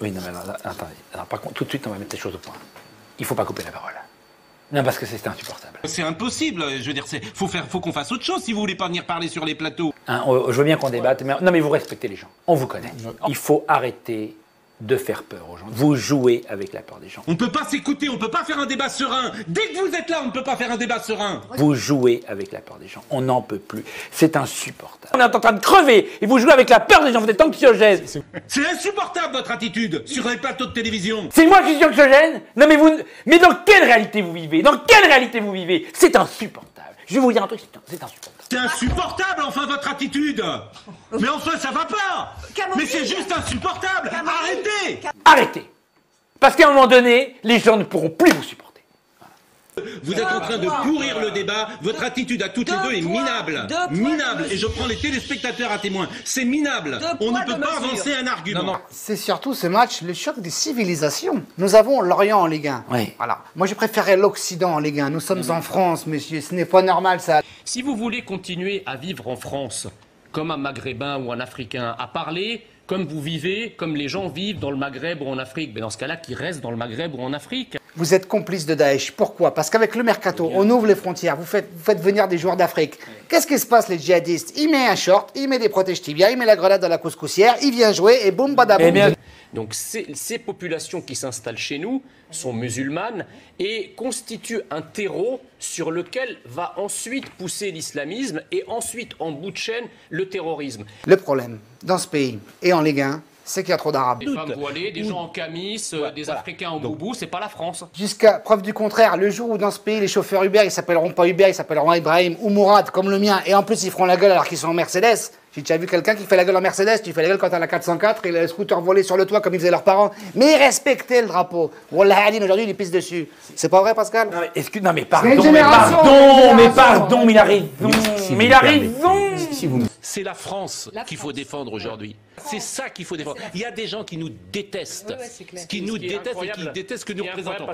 Oui, non, mais attendez. Alors, par contre, tout de suite, on va mettre les choses au point. Il ne faut pas couper la parole. Non, parce que c'est insupportable. C'est impossible, je veux dire, faut qu'on fasse autre chose si vous voulez pas venir parler sur les plateaux. Hein, je veux bien qu'on débatte, mais non, mais vous respectez les gens. On vous connaît. Il faut arrêter de faire peur aux gens. Vous jouez avec la peur des gens. On ne peut pas s'écouter, on ne peut pas faire un débat serein. Dès que vous êtes là, on ne peut pas faire un débat serein. Vous jouez avec la peur des gens. On n'en peut plus. C'est insupportable. On est en train de crever et vous jouez avec la peur des gens. Vous êtes anxiogène. C'est insupportable votre attitude sur les plateaux de télévision. C'est moi qui suis anxiogène? Non, mais mais dans quelle réalité vous vivez? Dans quelle réalité vous vivez? C'est insupportable. Je vais vous dire un truc, c'est insupportable. C'est insupportable, enfin, votre attitude. Mais enfin, ça va pas. Mais c'est juste insupportable. Arrêtez. Arrêtez. Parce qu'à un moment donné, les gens ne pourront plus vous supporter. Vous êtes en train de pourrir le débat. Votre attitude à toutes les deux est minable. Minable. Et je prends les téléspectateurs à témoin. C'est minable. On ne peut pas avancer un argument. C'est surtout ce match, le choc des civilisations. Nous avons l'Orient en Ligue 1. Oui. Voilà. Moi, je préférais l'Occident en Ligue 1. Nous sommes en France, monsieur. Ce n'est pas normal, ça. Si vous voulez continuer à vivre en France, comme un Maghrébin ou un Africain, à parler comme vous vivez, comme les gens vivent dans le Maghreb ou en Afrique, mais dans ce cas-là, qu'ils restent dans le Maghreb ou en Afrique. Vous êtes complice de Daesh. Pourquoi? Parce qu'avec le mercato, on ouvre les frontières, vous faites venir des joueurs d'Afrique. Qu'est-ce qui se passe, les djihadistes? Il met un short, il met des protèges tibias, il met la grenade dans la couscoussière, il vient jouer et boum, badaboum. Donc ces populations qui s'installent chez nous sont musulmanes et constituent un terreau sur lequel va ensuite pousser l'islamisme et ensuite, en bout de chaîne, le terrorisme. Le problème, dans ce pays et en Ligue 1, c'est qu'il y a trop d'Arabes. Des femmes voilées, des gens en camis, des Africains en boubou, c'est pas la France. Jusqu'à preuve du contraire, le jour où dans ce pays, les chauffeurs Uber, ils s'appelleront pas Uber, ils s'appelleront Ibrahim ou Mourad, comme le mien, et en plus ils feront la gueule alors qu'ils sont en Mercedes. J'ai déjà vu quelqu'un qui fait la gueule en Mercedes, tu fais la gueule quand t'as la 404 et le scooter volé sur le toit comme ils faisaient leurs parents. Mais respectez le drapeau. Wallah Aline, aujourd'hui, il est pisse dessus. C'est pas vrai, Pascal? Non, mais pardon, mais il a raison. Mais il a raison. C'est la France qu'il faut défendre aujourd'hui. C'est ça qu'il faut défendre. Il y a des gens qui nous détestent. Qui nous détestent et qui détestent ce que nous représentons.